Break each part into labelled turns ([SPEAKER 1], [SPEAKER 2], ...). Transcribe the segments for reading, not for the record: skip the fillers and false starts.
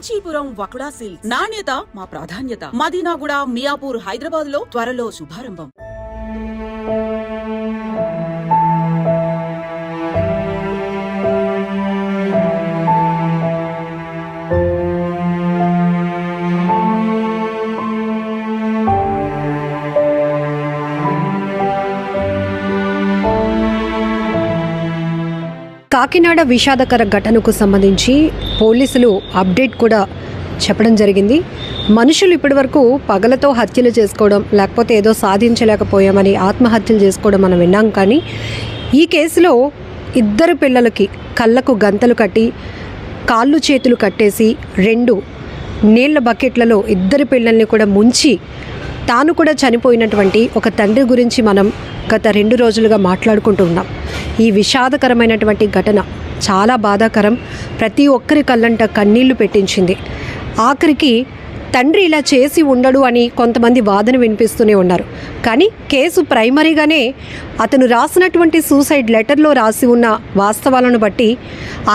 [SPEAKER 1] Kanchipuram వకుడా silks నాణ్యత మా ప్రాధాన్యత. మదీనాగూడ, మియాపూర్, హైదరాబాద్ లో త్వరలో శుభారంభం.
[SPEAKER 2] కాకినాడ విషాదకర ఘటనకు సంబంధించి పోలీసులు అప్డేట్ కూడా చెప్పడం జరిగింది. మనుషులు ఇప్పటివరకు పగలతో హత్యలు చేసుకోవడం, లేకపోతే ఏదో సాధించలేకపోయామని ఆత్మహత్యలు చేసుకోవడం మనం విన్నాం. కానీ ఈ కేసులో ఇద్దరు పిల్లలకి కళ్ళకు గంతలు కట్టి, కాళ్ళు చేతులు కట్టేసి 2 నీళ్ల బకెట్లలో ఇద్దరు పిల్లల్ని కూడా ముంచి తాను కూడా చనిపోయినటువంటి ఒక తండ్రి గురించి మనం గత 2 రోజులుగా మాట్లాడుకుంటూ ఉన్నాం. ఈ విషాదకరమైనటువంటి ఘటన చాలా బాధాకరం. ప్రతి ఒక్కరి కళ్ళంట కన్నీళ్లు పెట్టించింది. ఆఖరికి తండ్రి ఇలా చేసి ఉండడు అని కొంతమంది వాదన వినిపిస్తూనే ఉన్నారు. కానీ కేసు ప్రైమరీగానే అతను రాసినటువంటి సూసైడ్ లెటర్లో రాసి ఉన్న వాస్తవాలను బట్టి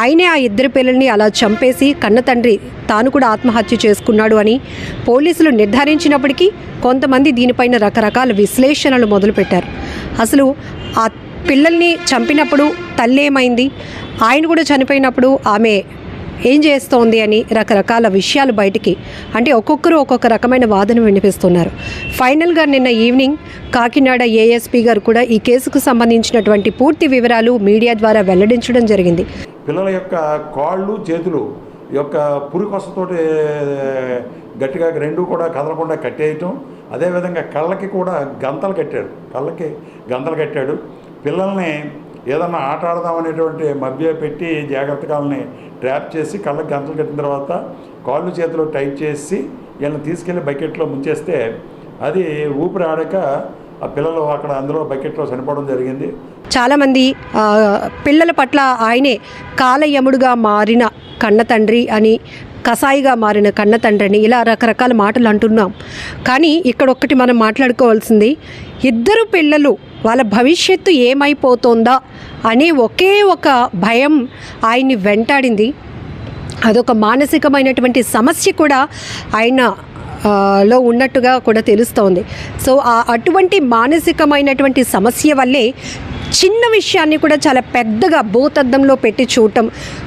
[SPEAKER 2] ఆయనే ఆ ఇద్దరు పిల్లల్ని అలా చంపేసి కన్న తండ్రి తాను కూడా ఆత్మహత్య చేసుకున్నాడు అని పోలీసులు నిర్ధారించినప్పటికీ కొంతమంది దీనిపైన రకరకాల విశ్లేషణలు మొదలుపెట్టారు. అసలు ఆ పిల్లల్ని చంపినప్పుడు తల్లి ఏమైంది, ఆయన కూడా చనిపోయినప్పుడు ఆమె ఏం చేస్తోంది అని రకరకాల విషయాలు బయటికి, అంటే ఒక్కొక్కరు ఒక్కొక్క రకమైన వాదన వినిపిస్తున్నారు. ఫైనల్గా నిన్న ఈవినింగ్ కాకినాడ ఏఎస్పీ గారు కూడా ఈ కేసుకు సంబంధించినటువంటి పూర్తి వివరాలు మీడియా ద్వారా వెల్లడించడం జరిగింది.
[SPEAKER 3] పిల్లల యొక్క కాళ్ళు చేతులు యొక్క పురికొసతోటి గట్టిగా 2 కూడా కదలకుండా కట్టేయటం, అదేవిధంగా కళ్ళకి కూడా గంతలు కట్టాడు. పిల్లల్ని ఏదన్నా ఆట ఆడదామనేటువంటి మభ్య పెట్టి జాగ్రత్తగా ట్రాప్ చేసి కళ్ళకి గంటలు కట్టిన తర్వాత కాళ్ళు చేతులు టైట్ చేసి వీళ్ళని తీసుకెళ్ళి బకెట్లో ముంచేస్తే అది ఊపిరి ఆడక ఆ పిల్లలు అక్కడ అందులో బకెట్లో చనిపోవడం జరిగింది.
[SPEAKER 2] చాలామంది పిల్లల పట్ల ఆయనే కాలయముడుగా మారిన కన్న తండ్రి అని, కసాయిగా మారిన కన్న తండ్రిని, ఇలా రకరకాల మాటలు అంటున్నాం. కానీ ఇక్కడ ఒక్కటి మనం మాట్లాడుకోవాల్సింది, ఇద్దరు పిల్లలు వాళ్ళ భవిష్యత్తు ఏమైపోతుందా అనే ఒకే ఒక భయం ఆయన్ని వెంటాడింది. అదొక మానసికమైనటువంటి సమస్య కూడా ఆయన లో ఉన్నట్టుగా కూడా తెలుస్తోంది. సో అటువంటి మానసికమైనటువంటి సమస్య వల్లే చిన్న విషయాన్ని కూడా చాలా పెద్దగా భూతద్దంలో పెట్టి చూడటం,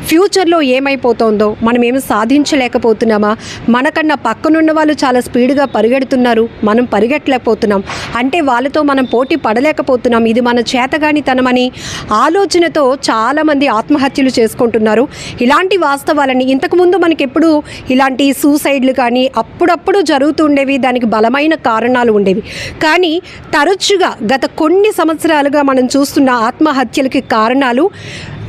[SPEAKER 2] ఫ్యూచర్లో ఏమైపోతుందో, మనం ఏమి సాధించలేకపోతున్నామా, మనకన్నా పక్కనున్న వాళ్ళు చాలా స్పీడ్గా పరిగెడుతున్నారు, మనం పరిగెట్టలేకపోతున్నాం, అంటే వాళ్ళతో మనం పోటీ పడలేకపోతున్నాం, ఇది మన చేతగానితనమని ఆలోచనతో చాలామంది ఆత్మహత్యలు చేసుకుంటున్నారు. ఇలాంటి వాస్తవాలని ఇంతకుముందు మనకి ఎప్పుడు ఇలాంటి సూసైడ్లు కానీ అప్పుడప్పుడు జరుగుతుండేవి, దానికి బలమైన కారణాలు ఉండేవి. కానీ తరచుగా గత కొన్ని సంవత్సరాలుగా మనం చూస్తున్న ఆత్మహత్యలకి కారణాలు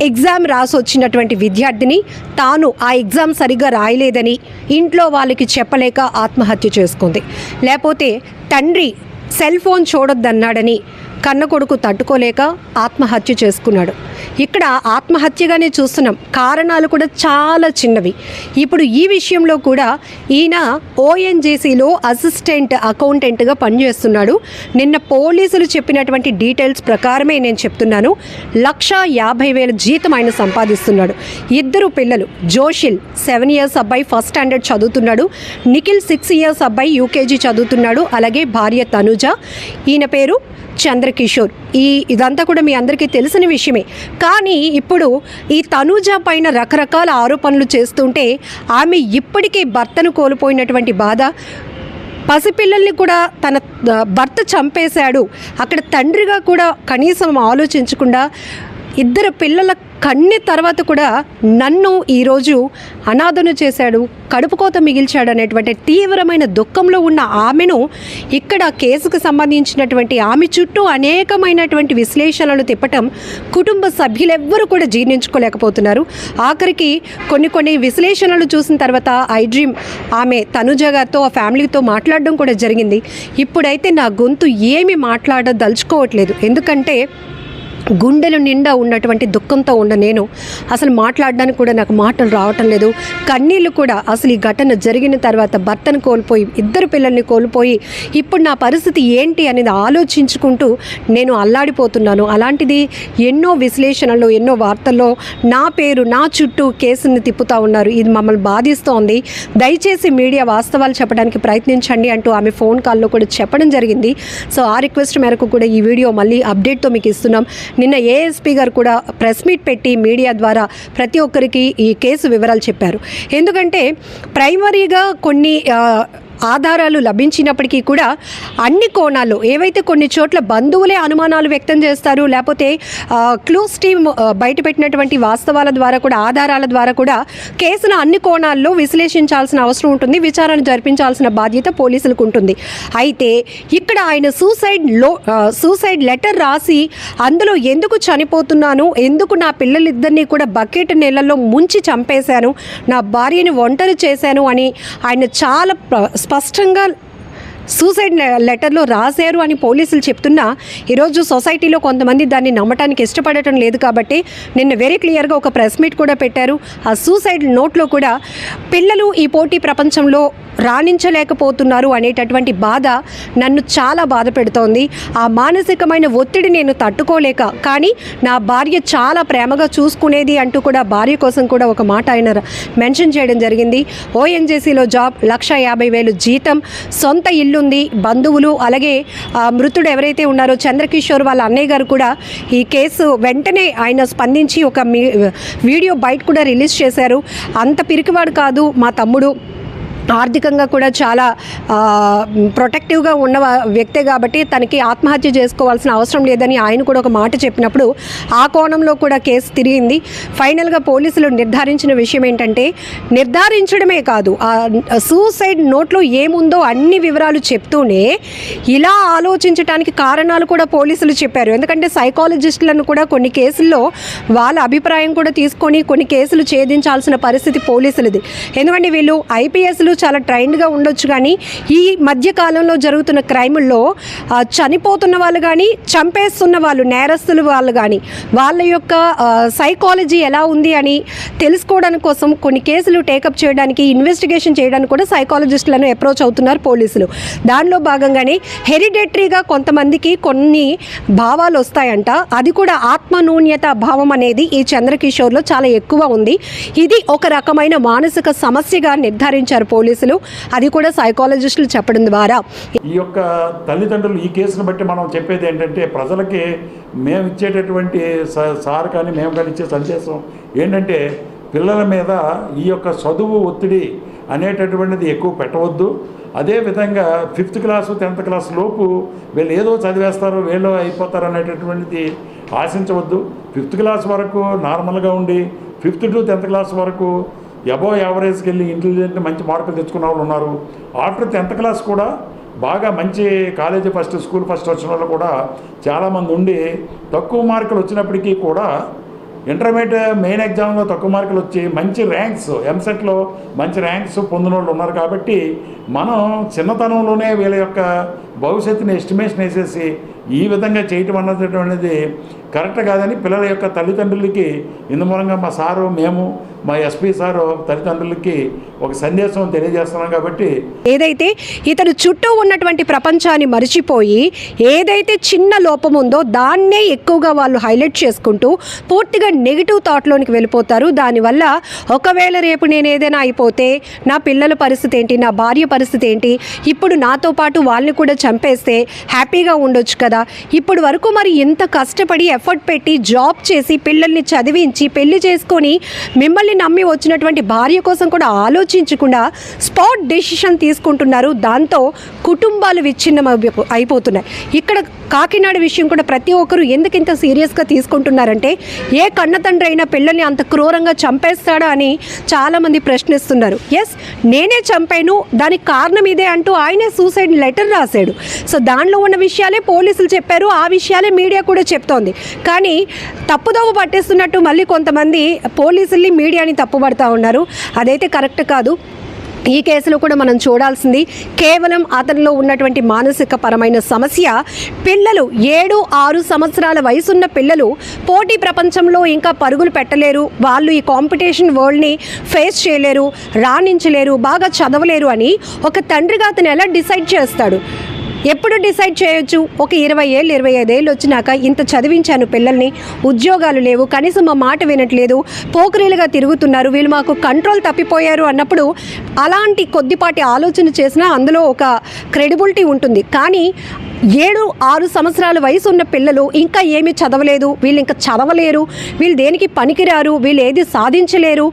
[SPEAKER 2] ఎగ్జామ్ రాసి వచ్చినటువంటి విద్యార్థిని తాను ఆ ఎగ్జామ్ సరిగ్గా రాయలేదని ఇంట్లో వాళ్ళకి చెప్పలేక ఆత్మహత్య చేసుకుంది, లేకపోతే తండ్రి సెల్ ఫోన్ చూడొద్దన్నాడని కన్న కొడుకు తట్టుకోలేక ఆత్మహత్య చేసుకున్నాడు. ఇక్కడ ఆత్మహత్యగానే చూస్తున్నాం, కారణాలు కూడా చాలా చిన్నవి. ఇప్పుడు ఈ విషయంలో కూడా ఈయన ఓఎన్జీసీలో అసిస్టెంట్ అకౌంటెంట్గా పనిచేస్తున్నాడు. నిన్న పోలీసులు చెప్పినటువంటి డీటెయిల్స్ ప్రకారమే నేను చెప్తున్నాను, 1,50,000 జీతం ఆయన సంపాదిస్తున్నాడు. 2 పిల్లలు, జోషిల్ 7 ఇయర్స్ అబ్బాయి ఫస్ట్ స్టాండర్డ్ చదువుతున్నాడు, నిఖిల్ 6 ఇయర్స్ అబ్బాయి యూకేజీ చదువుతున్నాడు, అలాగే భార్య తనుజ, ఈయన పేరు చంద్రకిషోర్. ఇదంతా కూడా మీ అందరికీ తెలిసిన విషయమే. కానీ ఇప్పుడు ఈ తనూజ పైన రకరకాల ఆరోపణలు చేస్తుంటే ఆమె ఇప్పటికే భర్తను కోల్పోయినటువంటి బాధ, పసిపిల్లల్ని కూడా తన భర్త చంపేశాడు, అక్కడ తండ్రిగా కూడా కనీసం ఆలోచించకుండా 2 పిల్లల కన్ని తర్వాత కూడా నన్ను ఈరోజు అనాథను చేశాడు, కడుపుకోత మిగిల్చాడు అనేటువంటి తీవ్రమైన దుఃఖంలో ఉన్న ఆమెను ఇక్కడ కేసుకు సంబంధించినటువంటి ఆమె చుట్టూ అనేకమైనటువంటి విశ్లేషణలు తిప్పటం కుటుంబ సభ్యులెవ్వరూ కూడా జీర్ణించుకోలేకపోతున్నారు. ఆఖరికి కొన్ని విశ్లేషణలు చూసిన తర్వాత ఐ డ్రీమ్ ఆమె తనుజ గారితో ఆ ఫ్యామిలీతో మాట్లాడడం కూడా జరిగింది. ఇప్పుడైతే నా గొంతు ఏమి మాట్లాడదలుచుకోవట్లేదు, ఎందుకంటే గుండెలు నిండా ఉన్నటువంటి దుఃఖంతో ఉన్న నేను అసలు మాట్లాడడానికి కూడా నాకు మాటలు రావటం లేదు. కన్నీళ్ళు కూడా అసలు ఈ ఘటన జరిగిన తర్వాత భర్తను కోల్పోయి 2 పిల్లల్ని కోల్పోయి ఇప్పుడు నా పరిస్థితి ఏంటి అనేది ఆలోచించుకుంటూ నేను అల్లాడిపోతున్నాను. అలాంటిది ఎన్నో విశ్లేషణలు, ఎన్నో వార్తల్లో నా పేరు, నా చుట్టూ కేసుని తిప్పుతూ ఉన్నారు. ఇది మమ్మల్ని బాధిస్తోంది. దయచేసి మీడియా వాస్తవాలు చెప్పడానికి ప్రయత్నించండి అంటూ ఆమె ఫోన్ కాల్లో కూడా చెప్పడం జరిగింది. సో ఆ రిక్వెస్ట్ మేరకు కూడా ఈ వీడియో మళ్ళీ అప్డేట్తో మీకు ఇస్తున్నాం. నిన్న ఏఎస్పీ గారు కూడా ప్రెస్ మీట్ పెట్టి మీడియా ద్వారా ప్రతి ఒక్కరికి ఈ కేసు వివరాలు చెప్పారు. ఎందుకంటే ప్రైమరీగా కొన్ని ఆధారాలు లభించినప్పటికీ కూడా అన్ని కోణాల్లో ఏవైతే కొన్ని చోట్ల బంధువులే అనుమానాలు వ్యక్తం చేస్తారు, లేకపోతే క్లూస్ టీమ్ బయటపెట్టినటువంటి వాస్తవాల ద్వారా కూడా, ఆధారాల ద్వారా కూడా కేసును అన్ని కోణాల్లో విశ్లేషించాల్సిన అవసరం ఉంటుంది, విచారణ జరిపించాల్సిన బాధ్యత పోలీసులకు ఉంటుంది. అయితే ఇక్కడ ఆయన సూసైడ్ లెటర్ రాసి అందులో ఎందుకు చనిపోతున్నాను, ఎందుకు నా పిల్లలిద్దరినీ కూడా బకెట్ నీళ్ళల్లో ముంచి చంపేశాను, నా భార్యని ఒంటరి చేశాను అని ఆయన చాలా స్పష్టంగా సూసైడ్ లెటర్లో రాశారు అని పోలీసులు చెప్తున్నా ఈరోజు సొసైటీలో కొంతమంది దాన్ని నమ్మటానికి ఇష్టపడటం లేదు. కాబట్టి నిన్న వెరీ క్లియర్గా ఒక ప్రెస్ మీట్ కూడా పెట్టారు. ఆ సూసైడ్ నోట్లో కూడా పిల్లలు ఈ పోటీ ప్రపంచంలో రాణించలేకపోతున్నారు అనేటటువంటి బాధ నన్ను చాలా బాధ పెడుతోంది. ఆ మానసికమైన ఒత్తిడి నేను తట్టుకోలేక, కానీ నా భార్య చాలా ప్రేమగా చూసుకునేది అంటూ కూడా భార్య కోసం కూడా ఒక మాట ఆయన మెన్షన్ చేయడం జరిగింది. ఓఎన్జీసీలో జాబ్, 1,50,000 జీతం, సొంత ఇల్లుంది, బంధువులు, అలాగే మృతుడు ఎవరైతే ఉన్నారో చంద్రకిషోర్ వాళ్ళ అన్నయ్య గారు కూడా ఈ కేసు వెంటనే ఆయన స్పందించి ఒక వీడియో బయట కూడా రిలీజ్ చేశారు. అంత పిరికివాడు కాదు మా తమ్ముడు, ఆర్థికంగా కూడా చాలా ప్రొటెక్టివ్గా ఉన్న వ్యక్తే కాబట్టి తనకి ఆత్మహత్య చేసుకోవాల్సిన అవసరం లేదని ఆయన కూడా ఒక మాట చెప్పినప్పుడు ఆ కోణంలో కూడా కేసు తిరిగింది. ఫైనల్గా పోలీసులు నిర్ధారించిన విషయం ఏంటంటే, నిర్ధారించడమే కాదు, ఆ సూసైడ్ నోట్లో ఏముందో అన్ని వివరాలు చెప్తూనే ఇలా ఆలోచించడానికి కారణాలు కూడా పోలీసులు చెప్పారు. ఎందుకంటే సైకాలజిస్టులను కూడా కొన్ని కేసుల్లో వాళ్ళ అభిప్రాయం కూడా తీసుకొని కొన్ని కేసులు ఛేదించాల్సిన పరిస్థితి పోలీసులది. ఎందుకంటే వీళ్ళు ఐపీఎస్లు చాలా ట్రైన్డ్గా ఉండొచ్చు, కానీ ఈ మధ్యకాలంలో జరుగుతున్న క్రైముల్లో చనిపోతున్న వాళ్ళు కానీ, చంపేస్తున్న వాళ్ళు, నేరస్తులు వాళ్ళు కానీ, వాళ్ళ యొక్క సైకాలజీ ఎలా ఉంది అని తెలుసుకోవడానికి కోసం కొన్ని కేసులు టేకప్ చేయడానికి, ఇన్వెస్టిగేషన్ చేయడానికి కూడా సైకాలజిస్టులను అప్రోచ్ అవుతున్నారు పోలీసులు. దానిలో భాగంగానే హెరిడేటరీగా కొంతమందికి కొన్ని భావాలు వస్తాయంట. అది కూడా ఆత్మన్యూన్యత భావం అనేది ఈ చంద్రకిషోర్లో చాలా ఎక్కువ ఉంది. ఇది ఒక రకమైన మానసిక సమస్యగా నిర్ధారించారు పోలీసులు. అది కూడా సైకాలజిస్టులు చెప్పడం ద్వారా.
[SPEAKER 3] ఈ యొక్క తల్లిదండ్రులు ఈ కేసును బట్టి మనం చెప్పేది ఏంటంటే, ప్రజలకి మేము ఇచ్చేటటువంటి సార్ కానీ మేము కానీ ఇచ్చే సందేశం ఏంటంటే, పిల్లల మీద ఈ యొక్క చదువు ఒత్తిడి అనేటటువంటిది ఎక్కువ పెట్టవద్దు. అదేవిధంగా 5th క్లాసు 10th క్లాస్ లోపు వీళ్ళు ఏదో చదివేస్తారు, వీళ్ళు అయిపోతారు అనేటటువంటిది ఆశించవద్దు. 5th క్లాస్ వరకు నార్మల్గా ఉండి 5th to 10th క్లాస్ వరకు అబోవ్ యావరేజ్కి వెళ్ళి ఇంటెలిజెంట్ మంచి మార్కులు తెచ్చుకున్న వాళ్ళు ఉన్నారు. ఆఫ్టర్ 10th క్లాస్ కూడా బాగా మంచి కాలేజీ ఫస్ట్, స్కూల్ ఫస్ట్ వచ్చిన వాళ్ళు కూడా చాలామంది ఉండి తక్కువ మార్కులు వచ్చినప్పటికీ కూడా ఇంటర్మీడియట్ మెయిన్ ఎగ్జామ్లో తక్కువ మార్కులు వచ్చి మంచి ర్యాంక్స్, ఎంసెట్లో మంచి ర్యాంక్స్ పొందిన వాళ్ళు ఉన్నారు. కాబట్టి మనం చిన్నతనంలోనే వీళ్ళ యొక్క భవిష్యత్తుని ఎస్టిమేషన్ వేసేసి ఈ విధంగా చేయటం అన్నటువంటిది కరెక్ట్ కాదని పిల్లల యొక్క తల్లిదండ్రులకి ఇందు మూలంగా మా సారు, మేము, మా ఎస్పీ సారు తల్లిదండ్రులకి ఒక సందేశం తెలియజేస్తున్నాం. కాబట్టి
[SPEAKER 2] ఏదైతే ఇతను చుట్టూ ఉన్నటువంటి ప్రపంచాన్ని మరిచిపోయి ఏదైతే చిన్న లోపం ఉందో దాన్నే ఎక్కువగా వాళ్ళు హైలైట్ చేసుకుంటూ పూర్తిగా నెగిటివ్ థాట్లోనికి వెళ్ళిపోతారు. దానివల్ల ఒకవేళ రేపు నేను ఏదైనా అయిపోతే నా పిల్లల పరిస్థితి ఏంటి, నా భార్య పరిస్థితి ఏంటి, ఇప్పుడు నాతో పాటు వాళ్ళని కూడా చంపేస్తే హ్యాపీగా ఉండొచ్చు కదా, ఇప్పుడు వరకు మరి ఇంత కష్టపడి ఎఫర్ట్ పెట్టి జాబ్ చేసి పిల్లల్ని చదివించి పెళ్లి చేసుకొని మిమ్మల్ని నమ్మి వచ్చినటువంటి భార్య కోసం కూడా ఆలోచించకుండా స్పాట్ డెసిషన్ తీసుకుంటున్నారు. దాంతో కుటుంబాలు విచ్ఛిన్నం అయిపోతున్నాయి. ఇక్కడ కాకినాడ విషయం కూడా ప్రతి ఒక్కరు ఎందుకు ఇంత సీరియస్గా తీసుకుంటున్నారంటే, ఏ కన్న తండ్రి అయినా పిల్లల్ని అంత క్రూరంగా చంపేస్తాడా అని చాలామంది ప్రశ్నిస్తున్నారు. ఎస్, నేనే చంపాను, దానికి కారణం ఇదే అంటూ ఆయనే సూసైడ్ లెటర్ రాశాడు. సో దానిలో ఉన్న విషయాలే పోలీసులు చెప్పారు, ఆ విషయాలే మీడియా కూడా చెప్తోంది. కానీ తప్పుదోవ పట్టేస్తున్నట్టు మళ్ళీ కొంతమంది పోలీసుల్ని, మీడియాని తప్పుపడతా ఉన్నారు. అదైతే కరెక్ట్ కాదు. ఈ కేసులో కూడా మనం చూడాల్సింది కేవలం అతనిలో ఉన్నటువంటి మానసిక పరమైన సమస్య. పిల్లలు 7-6 సంవత్సరాల వయసున్న పిల్లలు పోటీ ప్రపంచంలో ఇంకా పరుగులు పెట్టలేరు, వాళ్ళు ఈ కాంపిటీషన్ వరల్డ్ని ఫేస్ చేయలేరు, రాణించలేరు, బాగా చదవలేరు అని ఒక తండ్రిగా అతను ఎలా డిసైడ్ చేస్తాడు? ఎప్పుడు డిసైడ్ చేయొచ్చు? ఒక 20 ఏళ్ళు 25 ఏళ్ళు వచ్చినాక ఇంత చదివించాను పిల్లల్ని, ఉద్యోగాలు లేవు, కనీసం మా మాట వినట్లేదు, పోకిరీలుగా తిరుగుతున్నారు, వీళ్ళు మాకు కంట్రోల్ తప్పిపోయారు అన్నప్పుడు అలాంటి కొద్దిపాటి ఆలోచన చేసినా అందులో ఒక క్రెడిబిలిటీ ఉంటుంది. కానీ 7-6 సంవత్సరాల వయసు ఉన్న పిల్లలు ఇంకా ఏమీ చదవలేదు, వీళ్ళు ఇంకా చదవలేరు, వీళ్ళు దేనికి పనికిరారు, వీళ్ళు ఏది సాధించలేరు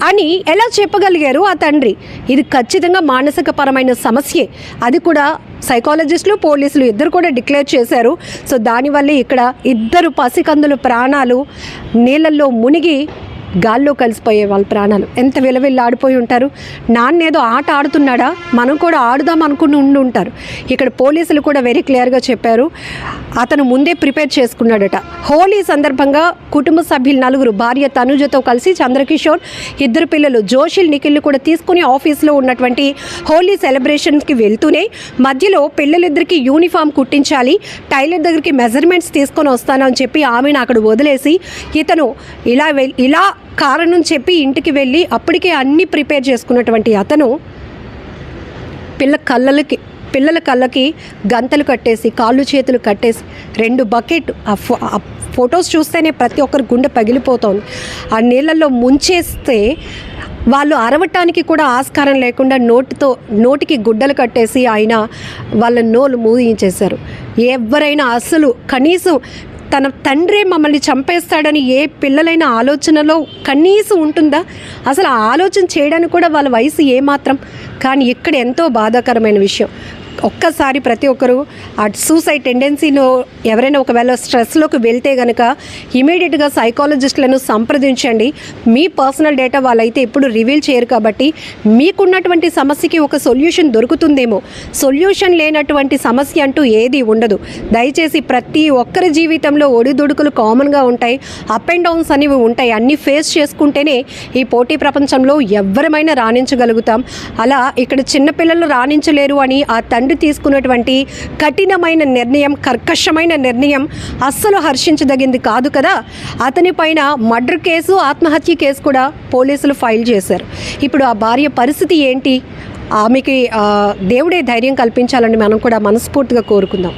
[SPEAKER 2] అని ఎలా చెప్పగలిగారు ఆ తండ్రి? ఇది ఖచ్చితంగా మానసిక పరమైన సమస్యే. అది కూడా సైకాలజిస్టులు, పోలీసులు ఇద్దరు కూడా డిక్లేర్ చేశారు. సో దానివల్లే ఇక్కడ 2 పసికందుల ప్రాణాలు నీళ్ళల్లో మునిగి గాల్లో కలిసిపోయే వాళ్ళ ప్రాణాలు ఎంత విలవిల్లాడిపోయి ఉంటారు. నాన్నేదో ఆట ఆడుతున్నాడా, మనం కూడా ఆడుదాం అనుకుని ఉంటారు. ఇక్కడ పోలీసులు కూడా వెరీ క్లియర్గా చెప్పారు, అతను ముందే ప్రిపేర్ చేసుకున్నాడట. హోలీ సందర్భంగా కుటుంబ సభ్యులు 4, భార్య తనుజతో కలిసి చంద్రకిషోర్, 2 పిల్లలు జోషిల్, నిఖిల్ని కూడా తీసుకుని ఆఫీస్లో ఉన్నటువంటి హోలీ సెలబ్రేషన్స్కి వెళ్తూనే మధ్యలో పిల్లలిద్దరికి యూనిఫామ్ కుట్టించాలి, టైలర్ దగ్గరికి మెజర్మెంట్స్ తీసుకొని వస్తాను అని చెప్పి ఆమెను అక్కడ వదిలేసి ఇతను ఇలా కారణం చెప్పి ఇంటికి వెళ్ళి అప్పటికే అన్నీ ప్రిపేర్ చేసుకున్నటువంటి అతను పిల్లల కళ్ళకి గంతలు కట్టేసి, కాళ్ళు చేతులు కట్టేసి 2 బకెట్ ఆ ఫొటోస్ చూస్తేనే ప్రతి ఒక్కరి గుండె పగిలిపోతోంది. ఆ నీళ్ళల్లో ముంచేస్తే వాళ్ళు అరవటానికి కూడా ఆస్కారం లేకుండా నోటికి గుడ్డలు కట్టేసి ఆయన వాళ్ళ నోలు మూయించేశారు. ఎవరైనా అసలు కనీసం తన తండ్రే మమ్మల్ని చంపేస్తాడని ఏ పిల్లలైన ఆలోచనలో కనీసం ఉంటుందా? అసలు ఆ ఆలోచన చేయడానికి కూడా వాళ్ళ వయసు ఏమాత్రం. కానీ ఇక్కడ ఎంతో బాధాకరమైన విషయం, ఒక్కసారి ప్రతి ఒక్కరు ఆ సూసైడ్ టెండెన్సీలో ఎవరైనా ఒకవేళ స్ట్రెస్లోకి వెళ్తే కనుక ఇమీడియట్గా సైకాలజిస్టులను సంప్రదించండి. మీ పర్సనల్ డేటా వాళ్ళైతే ఎప్పుడు రివీల్ చేయరు కాబట్టి మీకున్నటువంటి సమస్యకి ఒక సొల్యూషన్ దొరుకుతుందేమో. సొల్యూషన్ లేనటువంటి సమస్య అంటూ ఏది ఉండదు. దయచేసి ప్రతి ఒక్కరి జీవితంలో ఒడిదుడుకులు కామన్గా ఉంటాయి, అప్ అండ్ డౌన్స్ అనేవి ఉంటాయి. అన్నీ ఫేస్ చేసుకుంటేనే ఈ పోటీ ప్రపంచంలో ఎవరమైనా రాణించగలుగుతాం. అలా ఇక్కడ చిన్నపిల్లలు రాణించలేరు అని ఆ తండ్రి తీసుకున్నటువంటి కఠినమైన నిర్ణయం, కర్కశమైన నిర్ణయం అస్సలు హర్షించదగింది కాదు కదా. అతని పైన మర్డర్ కేసు, ఆత్మహత్య కేసు కూడా పోలీసులు ఫైల్ చేశారు. ఇప్పుడు ఆ భార్య పరిస్థితి ఏంటి? ఆమెకి దేవుడే ధైర్యం కల్పించాలని మనం కూడా మనస్ఫూర్తిగా కోరుకుందాం.